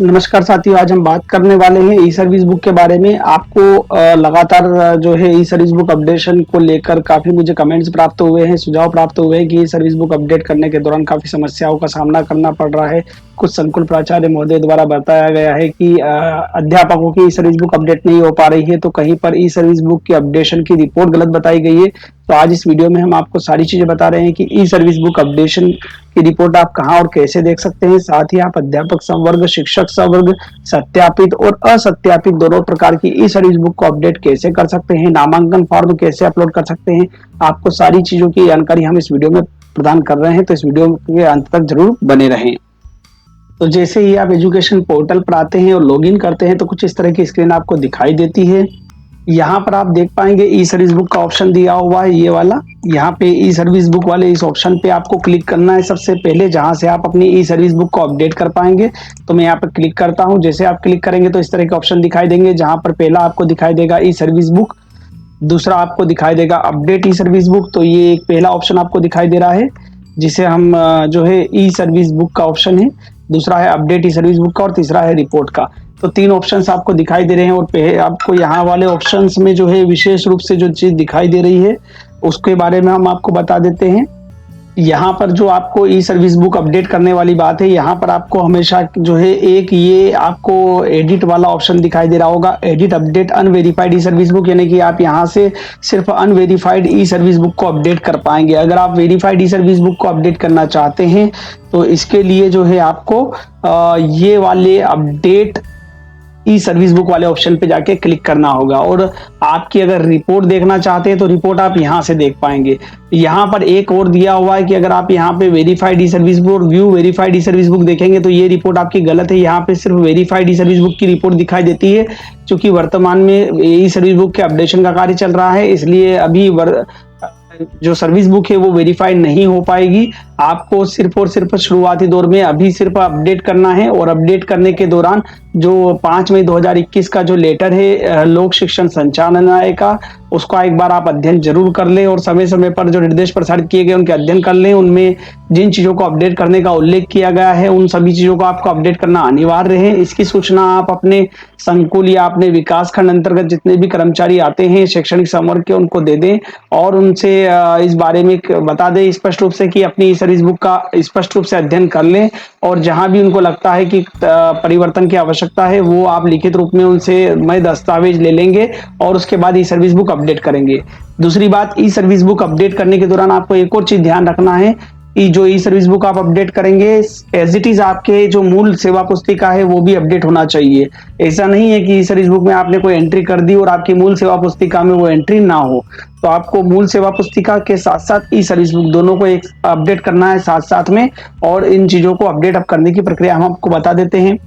नमस्कार साथियों, आज हम बात करने वाले हैं ई सर्विस बुक के बारे में। आपको लगातार जो है ई सर्विस बुक अपडेशन को लेकर काफ़ी मुझे कमेंट्स प्राप्त हुए हैं, सुझाव प्राप्त हुए हैं कि ई सर्विस बुक अपडेट करने के दौरान काफ़ी समस्याओं का सामना करना पड़ रहा है। कुछ संकुल प्राचार्य महोदय द्वारा बताया गया है कि अध्यापकों की ई सर्विस बुक अपडेट नहीं हो पा रही है, तो कहीं पर ई सर्विस बुक की अपडेशन की रिपोर्ट गलत बताई गई है। तो आज इस वीडियो में हम आपको सारी चीज़ें बता रहे हैं कि ई सर्विस बुक अपडेशन की रिपोर्ट आप कहां और कैसे देख सकते हैं। साथ ही आप अध्यापक संवर्ग, शिक्षक संवर्ग, सत्यापित और असत्यापित दोनों प्रकार की ई सर्विस बुक को अपडेट कैसे कर सकते हैं, नामांकन फॉर्म कैसे अपलोड कर सकते हैं। आपको सारी चीजों की जानकारी हम इस वीडियो में प्रदान कर रहे हैं, तो इस वीडियो के अंत तक जरूर बने रहें। तो जैसे ही आप एजुकेशन पोर्टल पर आते हैं और लॉगिन करते हैं तो कुछ इस तरह की स्क्रीन आपको दिखाई देती है। यहाँ पर आप देख पाएंगे ई सर्विस बुक का ऑप्शन दिया हुआ है, ये वाला। यहाँ पे ई सर्विस बुक वाले इस ऑप्शन पे आपको क्लिक करना है सबसे पहले, जहां से आप अपनी ई सर्विस बुक को अपडेट कर पाएंगे। तो मैं यहाँ पर क्लिक करता हूँ। जैसे आप क्लिक करेंगे तो इस तरह के ऑप्शन दिखाई देंगे, जहां पर पहला आपको दिखाई देगा ई सर्विस बुक, दूसरा आपको दिखाई देगा अपडेट ई सर्विस बुक। तो ये एक पहला ऑप्शन आपको दिखाई दे रहा है, जिसे हम जो है ई सर्विस बुक का ऑप्शन है, दूसरा है अपडेट ई सर्विस बुक का और तीसरा है रिपोर्ट का। तो तीन ऑप्शंस आपको दिखाई दे रहे हैं। और आपको यहाँ वाले ऑप्शंस में जो है विशेष रूप से जो चीज दिखाई दे रही है उसके बारे में हम आपको बता देते हैं। यहाँ पर जो आपको ई सर्विस बुक अपडेट करने वाली बात है, यहाँ पर आपको हमेशा जो है एक ये आपको एडिट वाला ऑप्शन दिखाई दे रहा होगा, एडिट अपडेट अनवेरिफाइड ई सर्विस बुक, यानी कि आप यहाँ से सिर्फ अनवेरिफाइड ई सर्विस बुक को अपडेट कर पाएंगे। अगर आप वेरीफाइड ई सर्विस बुक को अपडेट करना चाहते हैं तो इसके लिए जो है आपको ये वाले अपडेट ई सर्विस बुक वाले ऑप्शन पे जाके क्लिक करना होगा। और आपकी अगर रिपोर्ट देखना चाहते हैं तो रिपोर्ट आप यहाँ से देख पाएंगे। यहाँ पर एक और दिया हुआ है कि अगर आप यहाँ पे वेरीफाइड ई सर्विस बुक और व्यू वेरीफाइड ई सर्विस बुक देखेंगे तो ये रिपोर्ट आपकी गलत है। यहाँ पे सिर्फ वेरीफाइड ई सर्विस बुक की रिपोर्ट दिखाई देती है। क्योंकि वर्तमान में ई सर्विस बुक के अपडेशन का कार्य चल रहा है, इसलिए अभी जो सर्विस बुक है वो वेरीफाइड नहीं हो पाएगी। आपको सिर्फ और सिर्फ शुरुआती दौर में अभी सिर्फ अपडेट करना है। और अपडेट करने के दौरान जो 5 मई 2021 का जो लेटर है लोक शिक्षण संचालनालय का, उसका एक बार आप अध्ययन जरूर कर लें और समय समय पर जो निर्देश प्रसारित किए गए उनके अध्ययन कर लें। उनमें जिन चीजों को अपडेट करने का उल्लेख किया गया है उन सभी चीजों को आपको अपडेट करना अनिवार्य है। इसकी सूचना आप अपने संकुल या अपने विकास खंड अंतर्गत जितने भी कर्मचारी आते हैं शैक्षणिक संवर्ग के, उनको दे दें और उनसे इस बारे में बता दें स्पष्ट रूप से कि अपनी सर्विस बुक का स्पष्ट रूप से अध्ययन कर लें। और जहां भी उनको लगता है कि परिवर्तन की आवश्यकता है वो आप लिखित रूप में उनसे मैं दस्तावेज ले लेंगे और उसके बाद ई सर्विस बुक अपडेट करेंगे। दूसरी बात, ई सर्विस बुक अपडेट करने के दौरान आपको एक और चीज ध्यान रखना है कि जो ई सर्विस बुक आप अपडेट करेंगे एज इट इज आपके जो मूल सेवा पुस्तिका है वो भी अपडेट होना चाहिए। ऐसा नहीं है कि ई सर्विस बुक में आपने कोई एंट्री कर दी और आपकी मूल सेवा पुस्तिका में वो एंट्री ना हो। तो आपको मूल सेवा पुस्तिका के साथ साथ ई सर्विस बुक दोनों को एक अपडेट करना है साथ साथ में। और इन चीजों को अपडेट अप करने की प्रक्रिया हम आपको बता देते हैं।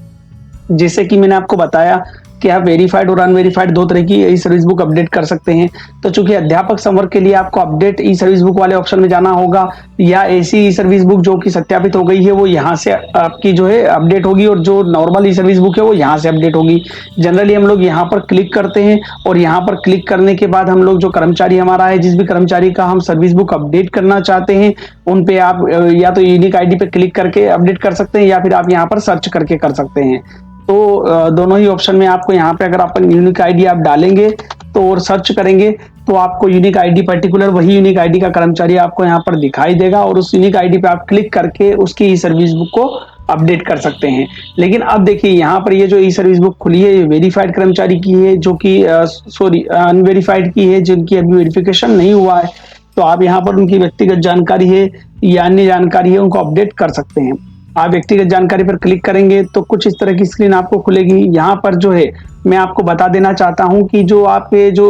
जैसे कि मैंने आपको बताया कि आप वेरीफाइड और अनवेरीफाइड दो तरह की ई सर्विस बुक अपडेट कर सकते हैं। तो चूंकि अध्यापक संवर्ग के लिए आपको अपडेट ई सर्विस बुक वाले ऑप्शन में जाना होगा, या ऐसी ई सर्विस बुक जो कि सत्यापित हो गई है वो यहाँ से आपकी जो है अपडेट होगी और जो नॉर्मल ई सर्विस बुक है वो यहाँ से अपडेट होगी। जनरली हम लोग यहाँ पर क्लिक करते हैं और यहाँ पर क्लिक करने के बाद हम लोग जो कर्मचारी हमारा है, जिस भी कर्मचारी का हम सर्विस बुक अपडेट करना चाहते हैं उन पे आप या तो यूनिक आईडी पे क्लिक करके अपडेट कर सकते हैं या फिर आप यहाँ पर सर्च करके कर सकते हैं। तो दोनों ही ऑप्शन में आपको यहाँ पे अगर आप यूनिक आईडी आप डालेंगे तो और सर्च करेंगे तो आपको यूनिक आईडी पर्टिकुलर वही यूनिक आईडी का कर्मचारी आपको यहाँ पर दिखाई देगा और उस यूनिक आईडी पे आप क्लिक करके उसकी ई सर्विस बुक को अपडेट कर सकते हैं। लेकिन अब देखिए यहाँ पर ये जो ई सर्विस बुक खुली है ये वेरीफाइड कर्मचारी की है, जो कि अनवेरीफाइड की है, जिनकी अभी वेरिफिकेशन नहीं हुआ है। तो आप यहाँ पर उनकी व्यक्तिगत जानकारी है या अन्य जानकारी है उनको अपडेट कर सकते हैं। आप व्यक्तिगत जानकारी पर क्लिक करेंगे तो कुछ इस तरह की स्क्रीन आपको खुलेगी। यहाँ पर जो है मैं आपको बता देना चाहता हूँ कि जो आपके जो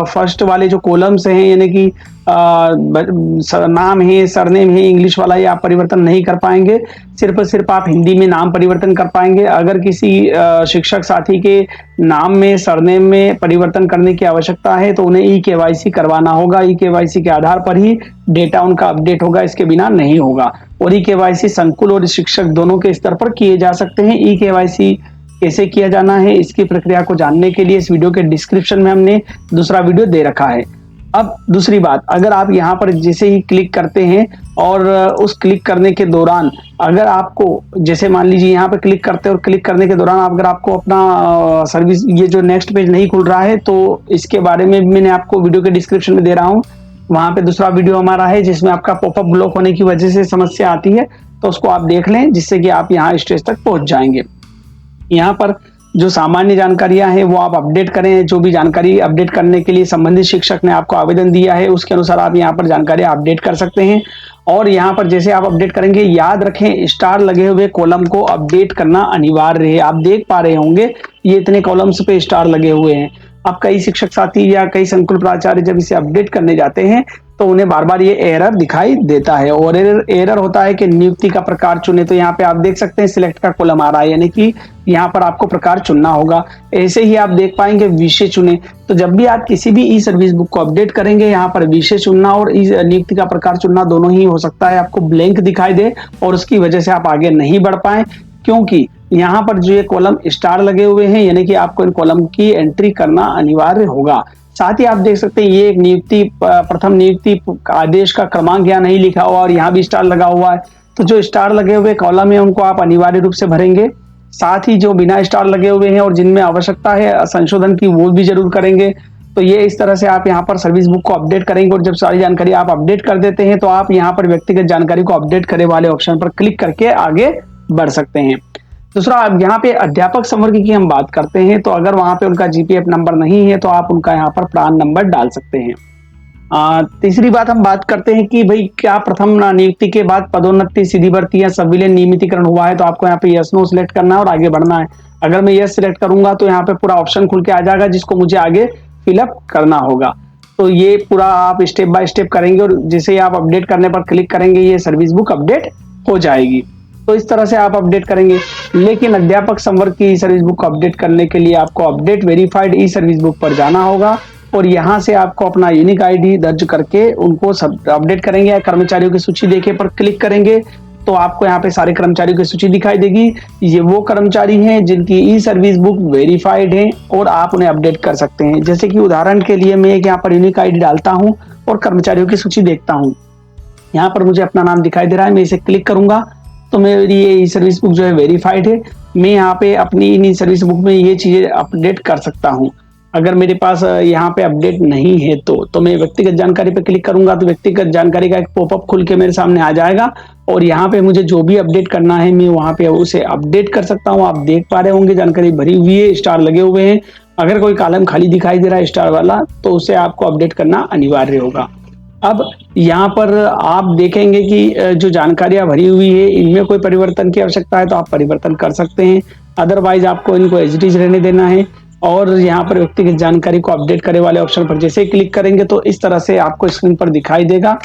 फर्स्ट वाले जो कॉलम्स हैं, यानी कि नाम है, सरनेम है, इंग्लिश वाला, ये आप परिवर्तन नहीं कर पाएंगे। सिर्फ और सिर्फ आप हिंदी में नाम परिवर्तन कर पाएंगे। अगर किसी शिक्षक साथी के नाम में, सरनेम में परिवर्तन करने की आवश्यकता है तो उन्हें ई केवाईसी करवाना होगा। ई केवाईसी के आधार पर ही डेटा उनका अपडेट होगा, इसके बिना नहीं होगा। और ई केवाईसी संकुल और शिक्षक दोनों के स्तर पर किए जा सकते हैं। ई केवाईसी कैसे किया जाना है इसकी प्रक्रिया को जानने के लिए इस वीडियो के डिस्क्रिप्शन में हमने दूसरा वीडियो दे रखा है। अब दूसरी बात, अगर आप यहाँ पर जैसे ही क्लिक करते हैं और उस क्लिक करने के दौरान अगर आपको, जैसे मान लीजिए यहाँ पे क्लिक करते हैं और क्लिक करने के दौरान अगर आपको अपना सर्विस ये जो नेक्स्ट पेज नहीं खुल रहा है, तो इसके बारे में मैंने आपको वीडियो के डिस्क्रिप्शन में दे रहा हूँ। वहाँ पे दूसरा वीडियो हमारा है जिसमें आपका पॉपअप ब्लॉक होने की वजह से समस्या आती है, तो उसको आप देख लें जिससे कि आप यहाँ स्टेज तक पहुँच जाएंगे। यहाँ पर जो सामान्य जानकारियां हैं वो आप अपडेट करें। जो भी जानकारी अपडेट करने के लिए संबंधित शिक्षक ने आपको आवेदन दिया है उसके अनुसार आप यहाँ पर जानकारी अपडेट कर सकते हैं। और यहाँ पर जैसे आप अपडेट करेंगे, याद रखें स्टार लगे हुए कॉलम को अपडेट करना अनिवार्य है। आप देख पा रहे होंगे ये इतने कॉलम्स पे स्टार लगे हुए हैं। अब कई शिक्षक साथी या कई संकुल प्राचार्य जब इसे अपडेट करने जाते हैं तो उन्हें बार बार ये एरर दिखाई देता है, और एरर होता है कि नियुक्ति का प्रकार चुने। तो यहाँ पे आप देख सकते हैं सिलेक्ट का कॉलम आ रहा है, यानी कि यहाँ पर आपको प्रकार चुनना होगा। ऐसे ही आप देख पाएंगे विषय चुने। तो जब भी आप किसी भी ई सर्विस बुक को अपडेट करेंगे, यहाँ पर विषय चुनना और नियुक्ति का प्रकार चुनना दोनों ही हो सकता है आपको ब्लैंक दिखाई दे और उसकी वजह से आप आगे नहीं बढ़ पाए, क्योंकि यहाँ पर जो ये कॉलम स्टार लगे हुए हैं, यानी कि आपको इन कॉलम की एंट्री करना अनिवार्य होगा। साथ ही आप देख सकते हैं ये एक नियुक्ति प्रथम नियुक्ति आदेश का क्रमांक यहाँ नहीं लिखा हुआ और यहाँ भी स्टार लगा हुआ है। तो जो स्टार लगे हुए कॉलम है उनको आप अनिवार्य रूप से भरेंगे। साथ ही जो बिना स्टार लगे हुए हैं और जिनमें आवश्यकता है संशोधन की, वो भी जरूर करेंगे। तो ये इस तरह से आप यहाँ पर सर्विस बुक को अपडेट करेंगे, और जब सारी जानकारी आप अपडेट कर देते हैं तो आप यहाँ पर व्यक्तिगत जानकारी को अपडेट करे वाले ऑप्शन पर क्लिक करके आगे बढ़ सकते हैं। दूसरा, अब यहाँ पे अध्यापक संवर्ग की हम बात करते हैं, तो अगर वहां पे उनका जीपीएफ नंबर नहीं है तो आप उनका यहाँ पर प्रान नंबर डाल सकते हैं। तीसरी बात हम बात करते हैं कि भाई क्या प्रथम नियुक्ति के बाद पदोन्नति, सीधी भर्ती या संविलियन नियमितीकरण हुआ है, तो आपको यहाँ पे यस नो सिलेक्ट करना है और आगे बढ़ना है। अगर मैं यस सिलेक्ट करूंगा तो यहाँ पे पूरा ऑप्शन खुल के आ जाएगा जिसको मुझे आगे फिलअप करना होगा। तो ये पूरा आप स्टेप बाय स्टेप करेंगे और जैसे ही आप अपडेट करने पर क्लिक करेंगे ये सर्विस बुक अपडेट हो जाएगी। तो इस तरह से आप अपडेट करेंगे। लेकिन अध्यापक संवर्ग की सर्विस बुक को अपडेट करने के लिए आपको अपडेट वेरीफाइड ई सर्विस बुक पर जाना होगा और यहाँ से आपको अपना यूनिक आईडी दर्ज करके उनको सब अपडेट करेंगे। या कर्मचारियों की सूची देखे पर क्लिक करेंगे तो आपको यहाँ पे सारे कर्मचारियों की सूची दिखाई देगी। ये वो कर्मचारी हैं जिनकी ई सर्विस बुक वेरीफाइड है और आप उन्हें अपडेट कर सकते हैं। जैसे कि उदाहरण के लिए मैं एक यहाँ पर यूनिक आईडी डालता हूँ और कर्मचारियों की सूची देखता हूँ। यहाँ पर मुझे अपना नाम दिखाई दे रहा है, मैं इसे क्लिक करूंगा तो मेरी ये ई सर्विस बुक जो है वेरीफाइड है। मैं यहाँ पे अपनी इन सर्विस बुक में ये चीजें अपडेट कर सकता हूँ। अगर मेरे पास यहाँ पे अपडेट नहीं है तो मैं व्यक्तिगत जानकारी पे क्लिक करूंगा तो व्यक्तिगत जानकारी का एक पॉपअप खुल के मेरे सामने आ जाएगा और यहाँ पे मुझे जो भी अपडेट करना है मैं वहाँ पे उसे अपडेट कर सकता हूँ। आप देख पा रहे होंगे जानकारी भरी हुई है, स्टार लगे हुए हैं। अगर कोई कॉलम खाली दिखाई दे रहा है स्टार वाला तो उसे आपको अपडेट करना अनिवार्य होगा। अब यहाँ पर आप देखेंगे कि जो जानकारियां भरी हुई है इनमें कोई परिवर्तन की आवश्यकता है तो आप परिवर्तन कर सकते हैं, अदरवाइज आपको इनको एज इट इज रहने देना है। और यहाँ पर व्यक्तिगत जानकारी को अपडेट करे वाले ऑप्शन पर जैसे ही क्लिक करेंगे तो इस तरह से आपको स्क्रीन पर दिखाई देगा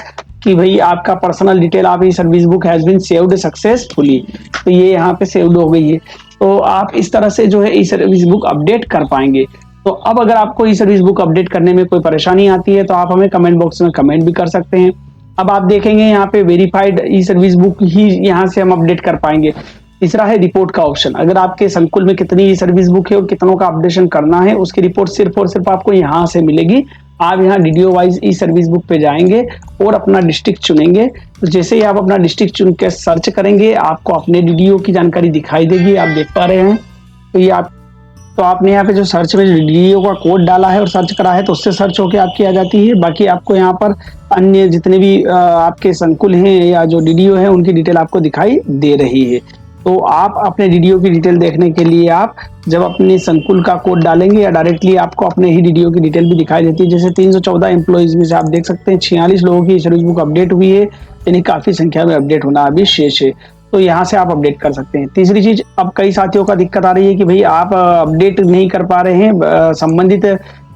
कि भाई आपका personal detail of e service book has been saved successfully. तो ये यहाँ पे सेव्ड हो गई है। तो आप इस तरह से जो है ई सर्विस बुक अपडेट कर पाएंगे। तो अब अगर आपको ई सर्विस बुक अपडेट करने में कोई परेशानी आती है तो आप हमें कमेंट बॉक्स में कमेंट भी कर सकते हैं। अब आप देखेंगे यहाँ पे वेरीफाइड ई सर्विस बुक ही यहाँ से हम अपडेट कर पाएंगे। तीसरा है रिपोर्ट का ऑप्शन। अगर आपके संकुल में कितनी ई सर्विस बुक है और कितनों का अपडेशन करना है उसकी रिपोर्ट सिर्फ और सिर्फ आपको यहाँ से मिलेगी। आप यहाँ डीडीओ वाइज ई सर्विस बुक पे जाएंगे और अपना डिस्ट्रिक्ट चुनेंगे। तो जैसे ही आप अपना डिस्ट्रिक्ट चुन के सर्च करेंगे आपको अपने डीडीओ की जानकारी दिखाई देगी, आप देख पा रहे हैं। तो ये आपने यहाँ पे जो सर्च में डीडीओ का कोड डाला है और सर्च करा है तो उससे सर्च होके आपकी आ जाती है। बाकी आपको यहाँ पर अन्य जितने भी आपके संकुल हैं या जो डीडीओ है उनकी डिटेल आपको दिखाई दे रही है। तो आप अपने डीडीओ की डिटेल देखने के लिए आप जब अपने संकुल का कोड डालेंगे या डायरेक्टली आपको अपने ही डीडीओ की डिटेल भी दिखाई देती है। जैसे 314 एम्प्लॉइज में से आप देख सकते हैं 46 लोगों की सर्विस बुक अपडेट हुई है, यानी काफी संख्या में अपडेट होना अभी शेष है। तो यहाँ से आप अपडेट कर सकते हैं। तीसरी चीज, अब कई साथियों का दिक्कत आ रही है कि भाई आप अपडेट नहीं कर पा रहे हैं संबंधित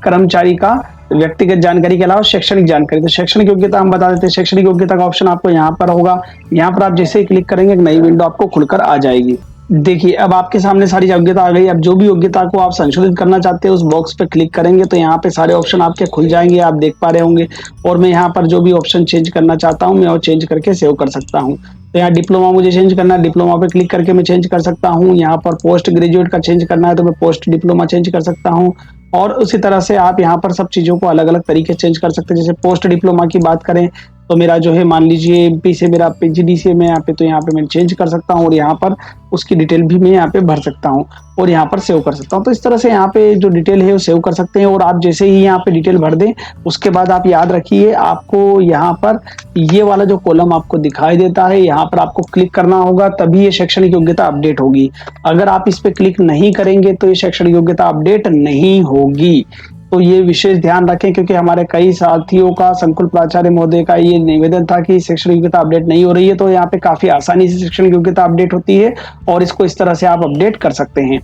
कर्मचारी का व्यक्तिगत जानकारी के अलावा शैक्षणिक जानकारी। तो शैक्षणिक योग्यता हम बता देते हैं। शैक्षणिक योग्यता का ऑप्शन आपको यहाँ पर होगा। यहाँ पर आप जैसे ही क्लिक करेंगे एक नई विंडो आपको खुलकर आ जाएगी। देखिए अब आपके सामने सारी योग्यता आ गई। अब जो भी योग्यता को आप संशोधित करना चाहते हैं उस बॉक्स पे क्लिक करेंगे तो यहाँ पे सारे ऑप्शन आपके खुल जाएंगे, आप देख पा रहे होंगे। और मैं यहाँ पर जो भी ऑप्शन चेंज करना चाहता हूँ मैं वो चेंज करके सेव कर सकता हूँ। तो यहाँ डिप्लोमा मुझे चेंज करना है, डिप्लोमा पे क्लिक करके मैं चेंज कर सकता हूँ। यहाँ पर पोस्ट ग्रेजुएट का चेंज करना है तो मैं पोस्ट डिप्लोमा चेंज कर सकता हूँ। और उसी तरह से आप यहाँ पर सब चीजों को अलग अलग तरीके से चेंज कर सकते हैं। जैसे पोस्ट डिप्लोमा की बात करें तो मेरा जो है मान लीजिए एमपी से मेरा पीजीडी से मैं यहाँ पे, तो यहाँ पे मैं चेंज कर सकता हूँ और यहाँ पर उसकी डिटेल भी मैं यहाँ पे भर सकता हूँ और यहाँ पर सेव कर सकता हूँ। तो इस तरह से यहाँ पे जो डिटेल है वो सेव कर सकते हैं। और आप जैसे ही यहाँ पे डिटेल भर दें, उसके बाद आप याद रखिए आपको यहाँ पर ये वाला जो कॉलम आपको दिखाई देता है, यहाँ पर आपको क्लिक करना होगा, तभी ये शैक्षणिक योग्यता अपडेट होगी। अगर आप इस पे क्लिक नहीं करेंगे तो ये शैक्षणिक योग्यता अपडेट नहीं होगी। तो ये विशेष ध्यान रखें, क्योंकि हमारे कई साथियों का, संकुल प्राचार्य महोदय का ये निवेदन था कि शैक्षणिक योग्यता अपडेट नहीं हो रही है। तो यहाँ पे काफी आसानी से शैक्षणिक योग्यता अपडेट होती है और इसको इस तरह से आप अपडेट कर सकते हैं।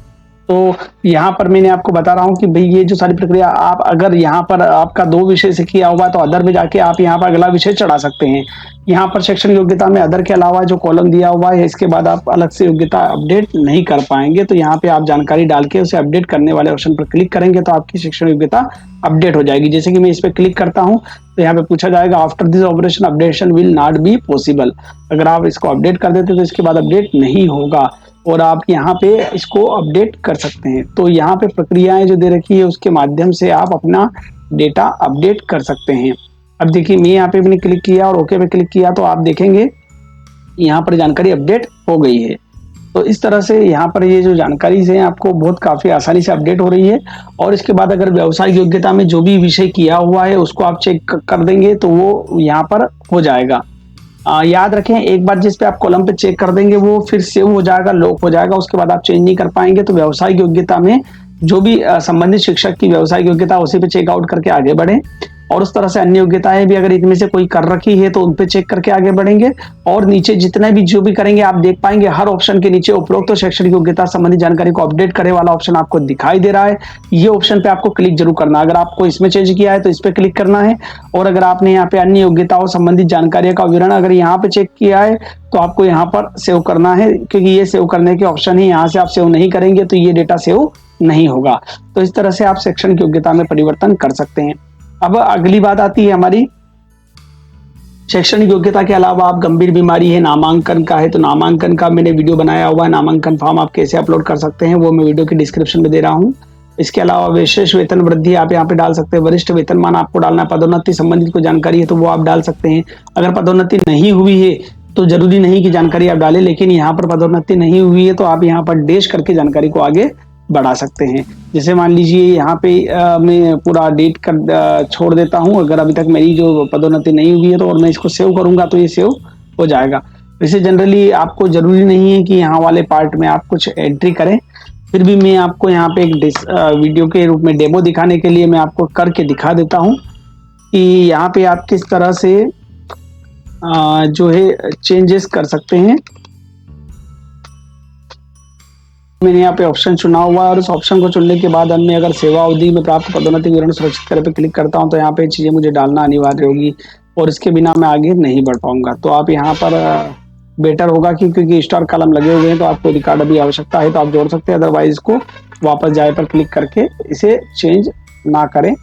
तो यहाँ पर मैंने आपको बता रहा हूँ कि भाई ये जो सारी प्रक्रिया, आप अगर यहाँ पर आपका 2 विषय से किया हुआ है तो अदर में जाके आप यहाँ पर अगला विषय चढ़ा सकते हैं। यहाँ पर शैक्षणिक योग्यता में अदर के अलावा जो कॉलम दिया हुआ है, इसके बाद आप अलग से योग्यता अपडेट नहीं कर पाएंगे। तो यहाँ पे आप जानकारी डाल के उसे अपडेट करने वाले ऑप्शन पर क्लिक करेंगे तो आपकी शैक्षणिक योग्यता अपडेट हो जाएगी। जैसे कि मैं इस पर क्लिक करता हूँ तो यहाँ पे पूछा जाएगा after this operation updation will not be possible. अगर आप इसको अपडेट कर देते तो इसके बाद अपडेट नहीं होगा और आप यहाँ पे इसको अपडेट कर सकते हैं। तो यहाँ पे प्रक्रियाएं जो दे रखी है उसके माध्यम से आप अपना डेटा अपडेट कर सकते हैं। अब देखिए मैं यहाँ पे मैंने क्लिक किया और ओके पे क्लिक किया तो आप देखेंगे यहाँ पर जानकारी अपडेट हो गई है। तो इस तरह से यहाँ पर ये जो जानकारी है आपको बहुत काफी आसानी से अपडेट हो रही है। और इसके बाद अगर व्यावसायिक योग्यता में जो भी विषय किया हुआ है उसको आप चेक कर देंगे तो वो यहाँ पर हो जाएगा। याद रखें, एक बार जिस पे आप कॉलम पे चेक कर देंगे वो फिर सेव हो जाएगा, लॉक हो जाएगा, उसके बाद आप चेंज नहीं कर पाएंगे। तो व्यावसायिक योग्यता में जो भी संबंधित शिक्षक की व्यावसायिक योग्यता उसी पे चेकआउट करके आगे बढ़े। और उस तरह से अन्य योग्यताएं भी अगर इनमें से कोई कर रखी है तो उन पे चेक करके आगे बढ़ेंगे। और नीचे जितने भी जो भी करेंगे आप देख पाएंगे हर ऑप्शन के नीचे उपरोक्त तो शैक्षणिक योग्यता संबंधी जानकारी को अपडेट करे वाला ऑप्शन आपको दिखाई दे रहा है। ये ऑप्शन पे आपको क्लिक जरूर करना है। अगर आपको इसमें चेंज किया है तो इस पे क्लिक करना है। और अगर आपने यहाँ पे अन्य योग्यताओं संबंधित जानकारी का विवरण अगर यहाँ पे चेक किया है तो आपको यहाँ पर सेव करना है, क्योंकि ये सेव करने के ऑप्शन है। यहाँ से आप सेव नहीं करेंगे तो ये डेटा सेव नहीं होगा। तो इस तरह से आप शैक्षणिक योग्यता में परिवर्तन कर सकते हैं। अब अगली बात आती है हमारी शैक्षणिक योग्यता के अलावा आप गंभीर बीमारी है, नामांकन का है, तो नामांकन का मैंने वीडियो बनाया हुआ है। नामांकन फॉर्म आप कैसे अपलोड कर सकते हैं वो मैं वीडियो की डिस्क्रिप्शन में दे रहा हूँ। इसके अलावा विशेष वेतन वृद्धि आप यहाँ पे डाल सकते हैं। वरिष्ठ वेतनमान आपको डालना है। पदोन्नति संबंधित कोई जानकारी है तो वो आप डाल सकते हैं। अगर पदोन्नति नहीं हुई है तो जरूरी नहीं कि जानकारी आप डालें, लेकिन यहाँ पर पदोन्नति नहीं हुई है तो आप यहाँ पर डैश करके जानकारी को आगे बढ़ा सकते हैं। जैसे मान लीजिए यहाँ पे मैं पूरा डेट कर छोड़ देता हूँ। अगर अभी तक मेरी जो पदोन्नति नहीं हुई है तो और मैं इसको सेव करूंगा तो ये सेव हो जाएगा। वैसे जनरली आपको जरूरी नहीं है कि यहाँ वाले पार्ट में आप कुछ एंट्री करें, फिर भी मैं आपको यहाँ पे एक वीडियो के रूप में डेमो दिखाने के लिए मैं आपको करके दिखा देता हूँ कि यहाँ पे आप किस तरह से जो है चेंजेस कर सकते हैं। मैंने यहाँ पे ऑप्शन चुना हुआ है और उस ऑप्शन को चुनने के बाद मैं अगर सेवा अवधि में प्राप्त पदोन्नति विवरण सुरक्षित करे पे क्लिक करता हूँ तो यहाँ पे चीजें मुझे डालना अनिवार्य होगी और इसके बिना मैं आगे नहीं बढ़ पाऊंगा। तो आप यहाँ पर बेटर होगा कि क्योंकि स्टार कॉलम लगे हुए हैं तो आपको रिकॉर्ड अभी आवश्यकता है तो आप जोड़ सकते हैं, अदरवाइज इसको वापस जाए पर क्लिक करके इसे चेंज ना करें।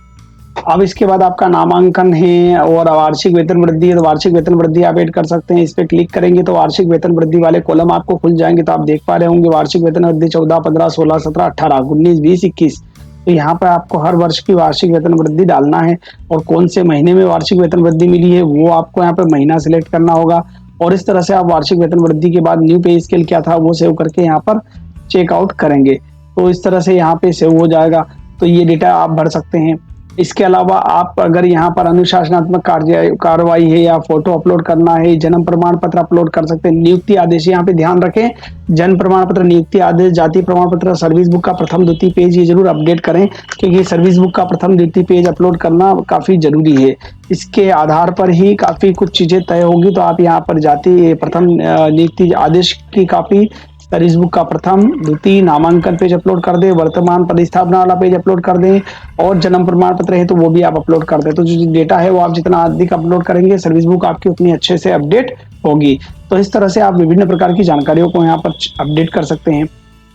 अब इसके बाद आपका नामांकन है और वार्षिक वेतन वृद्धि है तो वार्षिक वेतन वृद्धि आप ऐड कर सकते हैं। इस पे क्लिक करेंगे तो वार्षिक वेतन वृद्धि वाले कॉलम आपको खुल जाएंगे। तो आप देख पा रहे होंगे वार्षिक वेतन वृद्धि 14, 15, 16, 17, 18, 19, 20, 21। तो यहाँ पर आपको हर वर्ष की वार्षिक वेतन वृद्धि डालना है और कौन से महीने में वार्षिक वेतन वृद्धि मिली है वो आपको यहाँ पर महीना सिलेक्ट करना होगा। और इस तरह से आप वार्षिक वेतन वृद्धि के बाद न्यू पे स्केल क्या था वो सेव करके यहाँ पर चेकआउट करेंगे तो इस तरह से यहाँ पे सेव हो जाएगा। तो ये डेटा आप भर सकते हैं। इसके अलावा आप अगर यहाँ पर अनुशासनात्मक कार्रवाई है या फोटो अपलोड करना है, जन्म प्रमाण पत्र अपलोड कर सकते हैं। नियुक्ति आदेश यहाँ पे ध्यान रखें, जन्म प्रमाण पत्र, नियुक्ति आदेश, जाति प्रमाण पत्र, सर्विस बुक का प्रथम द्वितीय पेज ये जरूर अपडेट करें क्योंकि सर्विस बुक का प्रथम द्वितीय पेज अपलोड करना काफी जरूरी है। इसके आधार पर ही काफी कुछ चीजें तय होगी। तो आप यहाँ पर जाति प्रथम नियुक्ति आदेश की काफी, सर्विस बुक का प्रथम द्वितीय, नामांकन पेज अपलोड कर दें, वर्तमान पदस्थापना वाला पेज अपलोड कर दें और जन्म प्रमाण पत्र है तो वो भी आप अपलोड कर दें। तो जो डेटा है वो आप जितना अधिक अपलोड करेंगे सर्विस बुक आपकी उतनी अच्छे से अपडेट होगी। तो इस तरह से आप विभिन्न प्रकार की जानकारियों को यहाँ पर अपडेट कर सकते हैं।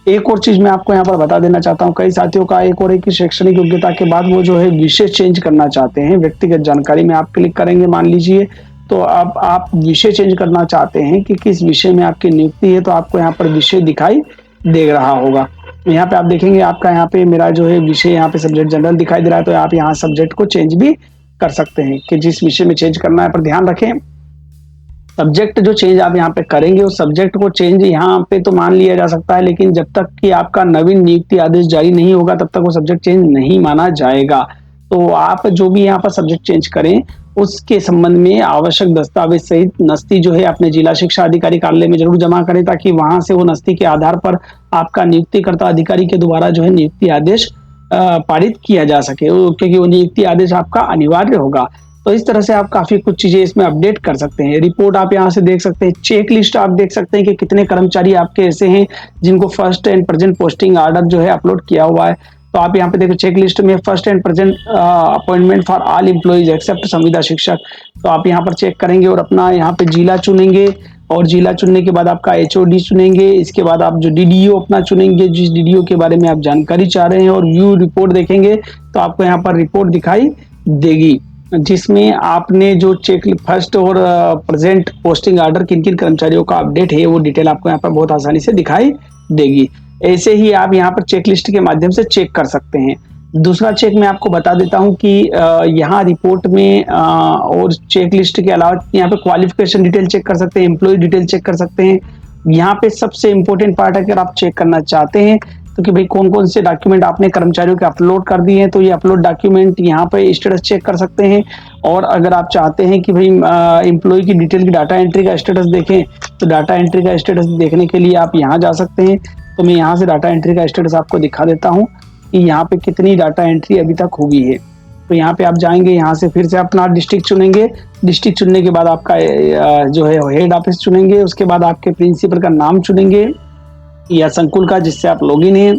एक और चीज मैं आपको यहाँ पर बता देना चाहता हूँ, कई साथियों का एक और है कि शैक्षणिक योग्यता के बाद वो जो है विषय चेंज करना चाहते हैं। व्यक्तिगत जानकारी में आप क्लिक करेंगे मान लीजिए तो अब आप विषय चेंज करना चाहते हैं कि किस विषय में आपकी नियुक्ति है तो आपको यहाँ पर विषय दिखाई दे रहा होगा। यहाँ पे आप देखेंगे आपका यहाँ पे मेरा जो है विषय यहाँ पे सब्जेक्ट जनरल दिखाई दे रहा है तो आप यहाँ सब्जेक्ट को चेंज भी कर सकते हैं कि जिस विषय में चेंज करना है। पर ध्यान रखें, सब्जेक्ट जो चेंज आप यहाँ पे करेंगे उस सब्जेक्ट को चेंज यहाँ पे तो मान लिया जा सकता है, लेकिन जब तक कि आपका नवीन नियुक्ति आदेश जारी नहीं होगा तब तक वो सब्जेक्ट चेंज नहीं माना जाएगा। तो आप जो भी यहाँ पर सब्जेक्ट चेंज करें उसके संबंध में आवश्यक दस्तावेज सहित नस्ती जो है अपने जिला शिक्षा अधिकारी कार्यालय में जरूर जमा करें, ताकि वहां से वो नस्ती के आधार पर आपका नियुक्तिकर्ता अधिकारी के द्वारा जो है नियुक्ति आदेश पारित किया जा सके, क्योंकि वो नियुक्ति आदेश आपका अनिवार्य होगा। तो इस तरह से आप काफी कुछ चीजें इसमें अपडेट कर सकते हैं। रिपोर्ट आप यहाँ से देख सकते हैं, चेक लिस्ट आप देख सकते हैं कि कितने कर्मचारी आपके ऐसे हैं जिनको first and present posting order जो है अपलोड किया हुआ है। तो आप यहाँ पे देखो चेक लिस्ट में first and present appointment for all employees except संविदा शिक्षक। तो आप यहाँ पर चेक करेंगे और अपना यहाँ पे जिला चुनेंगे, और जिला चुनने के बाद आपका HOD चुनेंगे। इसके बाद आप जो DDO अपना चुनेंगे, जिस DDO के बारे में आप जानकारी चाह रहे हैं, और व्यू रिपोर्ट देखेंगे तो आपको यहाँ पर रिपोर्ट दिखाई देगी जिसमें आपने जो चेक फर्स्ट और प्रेजेंट पोस्टिंग ऑर्डर किन किन कर्मचारियों का अपडेट है वो डिटेल आपको यहाँ पर बहुत आसानी से दिखाई देगी। ऐसे ही आप यहाँ पर चेक लिस्ट के माध्यम से चेक कर सकते हैं। दूसरा चेक मैं आपको बता देता हूँ कि यहाँ रिपोर्ट में और चेक लिस्ट के अलावा यहाँ पे क्वालिफिकेशन डिटेल चेक कर सकते हैं, एम्प्लॉय डिटेल चेक कर सकते हैं। यहाँ पे सबसे इंपॉर्टेंट पार्ट है, अगर आप चेक करना चाहते हैं तो कि भाई कौन कौन से डॉक्यूमेंट आपने कर्मचारियों के अपलोड कर दिए हैं, तो ये अपलोड डॉक्यूमेंट यहाँ पे स्टेटस चेक कर सकते हैं। और अगर आप चाहते हैं कि भाई एम्प्लॉय की डिटेल की डाटा एंट्री का स्टेटस देखें, तो डाटा एंट्री का स्टेटस देखने के लिए आप यहाँ जा सकते हैं। तो मैं यहाँ से डाटा एंट्री का स्टेटस आपको दिखा देता हूँ कि यहाँ पे कितनी डाटा एंट्री अभी तक हुई है। तो यहाँ पे आप जाएंगे, यहाँ से फिर से अपना डिस्ट्रिक्ट चुनेंगे। डिस्ट्रिक्ट चुनने के बाद आपका जो है हेड ऑफिस चुनेंगे। उसके बाद आपके प्रिंसिपल का नाम चुनेंगे या संकुल का जिससे आप लॉगिन हैं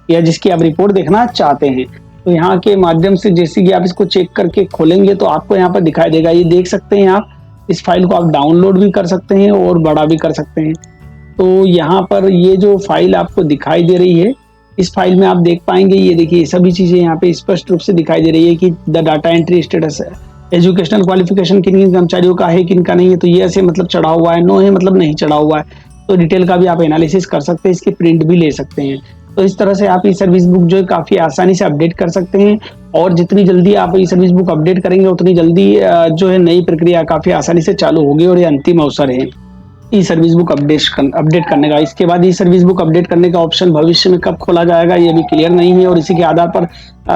या जिसकी आप रिपोर्ट देखना चाहते हैं। तो यहाँ के माध्यम से जैसे कि आप इसको चेक करके खोलेंगे तो आपको यहाँ पर दिखाई देगा। ये देख सकते हैं आप, इस फाइल को आप डाउनलोड भी कर सकते हैं और बड़ा भी कर सकते हैं। तो यहाँ पर ये जो फाइल आपको दिखाई दे रही है, इस फाइल में आप देख पाएंगे, ये देखिए सभी चीजें यहाँ पे स्पष्ट रूप से दिखाई दे रही है कि द डाटा एंट्री स्टेटस है, एजुकेशनल क्वालिफिकेशन किन किन कर्मचारियों का है, किन का नहीं है। तो ये ऐसे मतलब चढ़ा हुआ है, नो है मतलब नहीं चढ़ा हुआ है। तो डिटेल का भी आप एनालिसिस कर सकते हैं, इसके प्रिंट भी ले सकते हैं। तो इस तरह से आप ई सर्विस बुक जो है काफी आसानी से अपडेट कर सकते हैं। और जितनी जल्दी आप ई सर्विस बुक अपडेट करेंगे उतनी जल्दी जो है नई प्रक्रिया काफी आसानी से चालू होगी, और ये अंतिम अवसर है ई सर्विस बुक अपडेट करने का। इसके बाद ई सर्विस बुक अपडेट करने का ऑप्शन भविष्य में कब खोला जाएगा ये भी क्लियर नहीं है, और इसी के आधार पर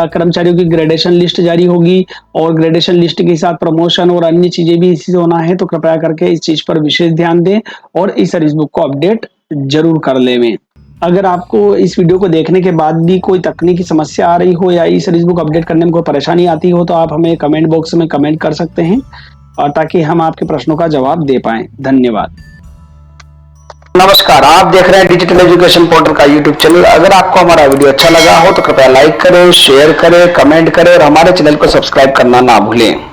कर्मचारियों की ग्रेडेशन लिस्ट जारी होगी, और ग्रेडेशन लिस्ट के साथ प्रमोशन और अन्य चीजें भी इसी से होना है। तो कृपया करके इस चीज पर विशेष ध्यान दें और ई सर्विस बुक को अपडेट जरूर कर लें। अगर आपको इस वीडियो को देखने के बाद भी कोई तकनीकी समस्या आ रही हो या ई सर्विस बुक अपडेट करने में कोई परेशानी आती हो तो आप हमें कमेंट बॉक्स में कमेंट कर सकते हैं, और ताकि हम आपके प्रश्नों का जवाब दे पाएं। धन्यवाद। नमस्कार, आप देख रहे हैं डिजिटल एजुकेशन पोर्टल का यूट्यूब चैनल। अगर आपको हमारा वीडियो अच्छा लगा हो तो कृपया लाइक करें, शेयर करें, कमेंट करें और हमारे चैनल को सब्सक्राइब करना ना भूलें।